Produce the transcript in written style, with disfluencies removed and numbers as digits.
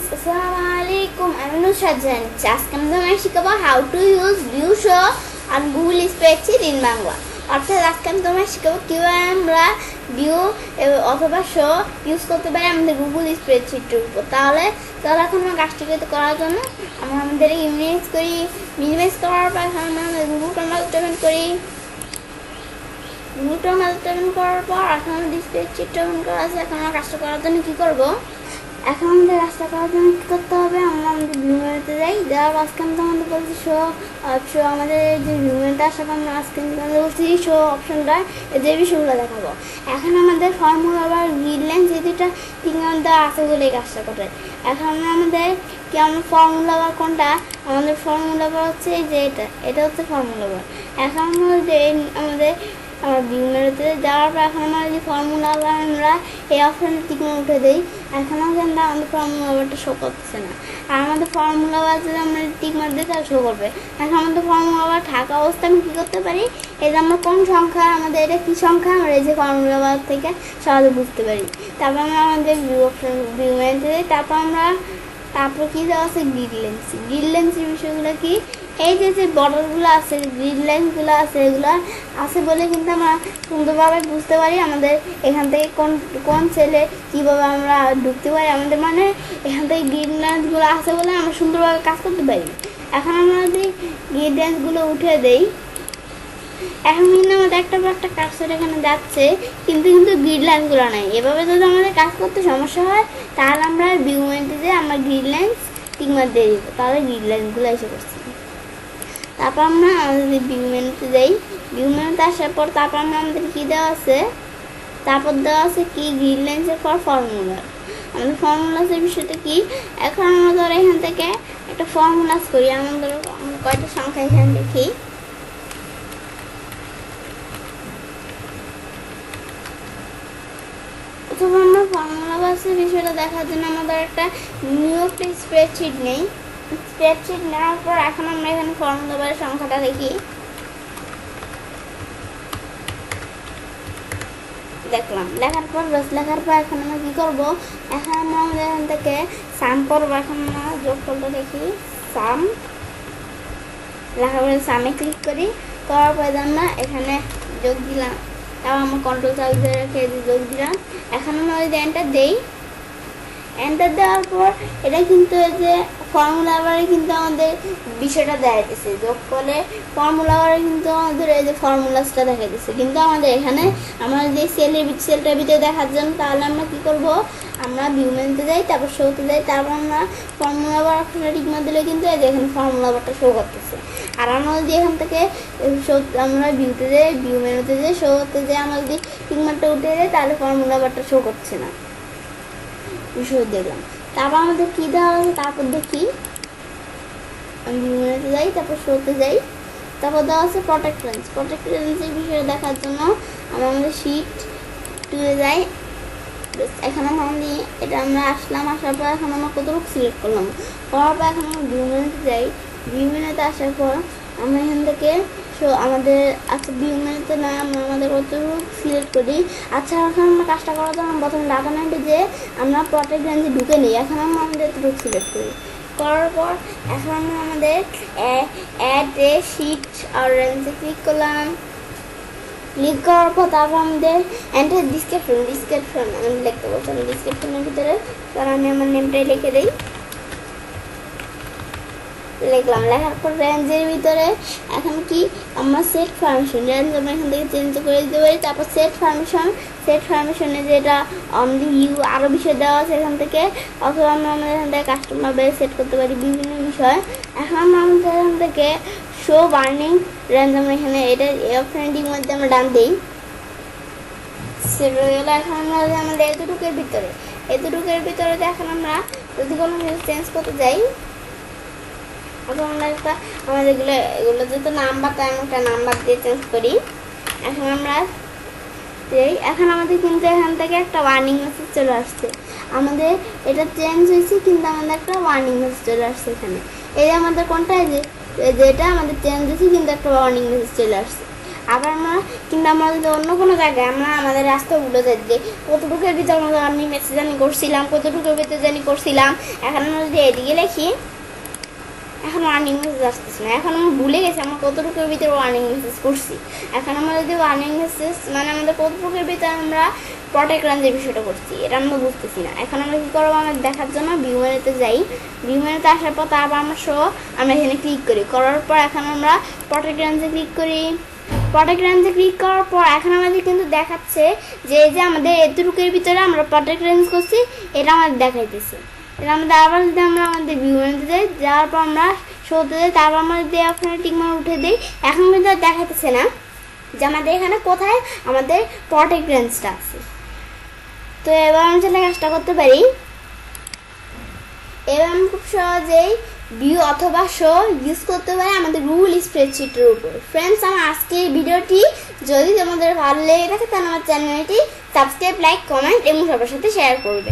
Assalamualaikum. I'm Nusrat Jain. আজকে আমি তোমায় শিখাবো how to use view show on Google Spreadsheet in Bangla. অর্থাৎ আজকে আমি তোমায় শিখাবো কিভাবে আমরা ভিউ অথবা শো ইউজ করতে পারি আমাদের গুগল স্প্রেডশিটের উপর। তাহলে এখন আমরা কাজটি করার জন্য আমরা আমাদের মিনিমাইজ করার পর এখন আমরা আমাদের গুগল ক্রোম ওপেন করি। গুগল ক্রোম ওপেন করার পর এখন আমাদের স্প্রেডশিটটা ওপেন করা আছে। এখন আমরা কাজটা করার জন্য কী করবো, এখন আমাদের কাজটা করার জন্য কী করতে হবে, আমরা আমাদের ভিউ মেনুতে যাই। দেওয়ার আজকে আমি তোমাদের বলছি শো আমাদের যে ভিউ মেনুটা আসার আমরা আজকে তোমাদের বলছি শো অপশনটা যে বিষয়গুলো দেখাবো। এখন আমাদের ফর্মুলা বা গ্রিডলাইন্স এই দুটা তিন ঘন্টা আছে বলে এই কাজটা করে। এখন আমাদের কি আমরা ফর্মুলা বার কোনটা, আমাদের ফর্মুলা বার হচ্ছে যে এটা হচ্ছে ফর্মুলা বার। এখন আমাদের আমার ভিউ মেনুতে যাওয়ার পর এখন আমরা যে ফর্মুলা বার আমরা এই অপশানে টিকমে উঠে দিই। এখন আমাদের ফর্মুলা বারটা শো করতেছে না, আর আমাদের ফর্মুলা বার যদি আমরা টিকমার দিই তাহলে শো করবে। এখন আমাদের ফর্মুলা বার থাকা অবস্থায় আমি কী করতে পারি, এই যে আমরা কোন সংখ্যা আমাদের এটা কী সংখ্যা আমরা এই যে ফর্মুলা বার থেকে সহজে বুঝতে পারি। তারপর আমরা আমাদের ভিউ মেনুতে দিই। তারপর কী দেওয়া আছে গ্রিডলাইন্সের বিষয়গুলো কি, এই যে বর্ডারগুলো আছে গ্রিডলাইন্সগুলো আছে এগুলো আছে বলে কিন্তু আমরা সুন্দরভাবে বুঝতে পারি আমাদের এখান থেকে কোন সেলে কীভাবে আমরা ঢুকতে পারি। আমাদের মানে এখান থেকে গ্রিডলাইন্সগুলো আছে বলে আমরা সুন্দরভাবে কাজ করতে পারি। এখন আমরা যদি গ্রিডলাইন্সগুলো উঠে দেই, এখন কিন্তু আমাদের একটা পর একটা কাজটা এখানে যাচ্ছে কিন্তু গ্রিডলাইন্সগুলো নাই। এভাবে যদি আমাদের কাজ করতে সমস্যা হয় তাহলে আমরা ভিউ মেনুতে যে আমরা গ্রিডলাইন্স টিকমার দিয়ে দিব, তাহলে গ্রিডলাইন্সগুলো এসে করছি। তারপর আমরা আমাদের ভিউ মেনুতে যাই। ভিউ মেনুতে আসার পর তারপর আমাদের কী দেওয়া আছে, তারপর দেওয়া আছে কি গ্রিডলাইন্সের পর ফর্মুলা। আমাদের ফর্মুলাসের বিষয়টা কি, এখন আমরা ধরো এখান থেকে একটা ফর্মুলাস করি। আমাদের কয়টা সংখ্যা এখানে দেখি, অথবা আমরা ফর্মুলা বাসের বিষয়টা দেখার জন্য আমাদের একটা নিউ স্প্রেডশিট নেই। স্প্রেডশিট নেওয়ার পর এখন আমরা এখানে ফর্মুলা বারের সংখ্যাটা দেখি, লেখার পর এখন আমরা কী করবো, এখন আমরা আমাদের এখান থেকে সাম করবো। এখন আমরা যোগফলটা দেখি, সাম লেখার পরে সামে ক্লিক করি, করার পরে আমরা এখানে যোগ দিলাম। তারপর আমরা কন্ট্রোল চালু করে রেখে যোগ দিলাম। এখন আমরা যদি এন্টার দেই, এন্টার দেওয়ার পর এটা কিন্তু এই যে ফর্মুলা বারে কিন্তু আমাদের বিষয়টা দেখাইতেছে, যোগ করলে ফর্মুলা বারে কিন্তু আমাদের এই যে ফর্মুলাসটা দেখাইতেছে। কিন্তু আমাদের এখানে আমরা যে সেলটার ভিতরে দেখার জন্য তাহলে আমরা কী করবো, আমরা ভিউ মেনুতে যাই, তারপর শোতে যাই, তারপর আমরা ফর্মুলা বার অপশনটা টিকমার দিলে কিন্তু এই যে এখানে ফর্মুলা বারটা শো করতেছে। আর আমরা যদি এখান থেকে আমরা ভিউতে যাই, ভিউ মেনুতে যাই, শোতে যাই, আমরা যদি টিকমারটা উঠে যাই তাহলে ফর্মুলা বারটা শো করছে না। বিষয় দেখলাম। তারপর আমাদের কী দেওয়া আছে, তারপর দেখি আমি ভিউ মেনুতে যাই, তারপর শোতে যাই, তারপর দেওয়া আছে প্রোটেক্ট রেঞ্জের বিষয়ে দেখার জন্য আমরা আমাদের শিট 2-এ যাই। এখন এটা আমরা আসার পর এখন আমরা কতটুকু সিলেক্ট করার পর এখন আমরা ভিউ মেনুতে যাই। ভিউ মেনুতে আসার পর আমরা এখান থেকে আমাদের ভিউ মেনুতে না আমরা আমাদের কতটুকু সিলেক্ট করি। আচ্ছা, এখন আমরা কাজটা করার জন্য প্রথমে ডাটা নাইটে যে আমরা প্রোটেক্ট রেঞ্জে ঢুকে নিই। এখন আমরা আমাদের এতটুকু সিলেক্ট করি, করার পর এখন আমরা আমাদের অ্যাড এ শিট আর রেঞ্জে ক্লিক করলাম। ক্লিক করার পর তারপর আমাদের এন্টার ডিসক্রিপশন আমি লিখতে বলছি। আমি ডিসক্রিপশনের ভিতরে কারণ আমি আমার নেমটাই লিখে দিই, লিখলাম। লেখার পর রেঞ্জের ভিতরে এখন কি আমরা সেট পারমিশন রেঞ্জ আমরা এখান থেকে চেঞ্জ করে দিতে পারি। তারপর সেট পারমিশনে যেটা অনলি ইউ আরও বিষয় দেওয়া আছে এখান থেকে, অথবা আমরা আমাদের এখান থেকে কাস্টমার বেস সেট করতে পারি বিভিন্ন বিষয়। এখন আমরা আমাদের এখান থেকে শো বার্নিং রেঞ্জ আমরা এখানে এটা এই অপশনটির মধ্যে আমরা ডান দিই, সেট হয়ে গেলো। এখন আমরা আমাদের এতটুকুর ভিতরে এখন আমরা যদি কোনো কিছু চেঞ্জ করতে যাই, এখন আমরা এগুলো যেহেতু নাম্বার, তাই আমি একটা নাম্বার দিয়ে চেঞ্জ করি। এখন আমাদের কিন্তু এখান থেকে একটা ওয়ার্নিং মেসেজ চলে আসছে। আমাদের এটা চেঞ্জ হয়েছে কিন্তু আমাদের একটা ওয়ার্নিং মেসেজ চলে আসছে এখানে। এই যে আমাদের কোনটা, এই যে এটা আমাদের চেঞ্জ হয়েছে কিন্তু একটা ওয়ার্নিং মেসেজ চলে আসছে। আবার আমরা কিন্তু আমরা যদি অন্য কোনো জায়গায় আমরা আমাদের রাস্তাগুলো দেখি কতটুকুর ভিতরে আমরা আমি মেসেজ জানি করছিলাম, কতটুকুর ভিতরে জানি করছিলাম। এখন আমরা যদি এদিকে লিখি, এখন ওয়ার্নিং মেসেজ আসতেছে না। এখন আমরা ভুলে গেছি আমরা কতটুকুর ভিতরে ওয়ার্নিং মেসেজ করছি। এখন আমরা যদি ওয়ার্নিং মেসেজ মানে আমাদের কতটুকুর ভিতরে আমরা প্রটেক্ট রাঞ্জের বিষয়টা করছি এটা আমরা বুঝতেছি না। এখন আমরা কী করবো, আমরা দেখার জন্য ভিউ মেনুতে যাই। ভিউ মেনুতে আসার পর তারপর আমরা এখানে ক্লিক করি। করার পর এখন আমরা প্রটেক্ট রাঞ্জে ক্লিক করি। প্রটেক্ট রেঞ্জে ক্লিক করার পর এখন আমাদের কিন্তু দেখাচ্ছে যে এই যে আমাদের এতটুকুর ভিতরে আমরা প্রটেক্ট রেঞ্জ করছি এটা আমাদের দেখাইতেছে। এটা আমাদের আবার যদি আমরা আমাদের ভিউ মেনুতে যাই, যাওয়ার পর আমরা শোতে যাই, তারপর আমরা যদি আপনার টিকমার উঠে দিই, এখন কিন্তু আর দেখাইতেছে না যে আমাদের এখানে কোথায় আমাদের প্রটেক্ট রেঞ্জটা আছে। তো এবার আমি চাইলে কাজটা করতে পারি। এবার আমি খুব সহজেই ভিউ অথবা শো ইউজ করতে পারি আমাদের গুগল স্প্রেডশিটের উপর। ফ্রেন্ডস, আমার আজকে এই ভিডিওটি যদি তোমাদের ভালো লেগে থাকে তাহলে আমার চ্যানেলটি সাবস্ক্রাইব, লাইক, কমেন্ট এবং সবার সাথে শেয়ার করবে।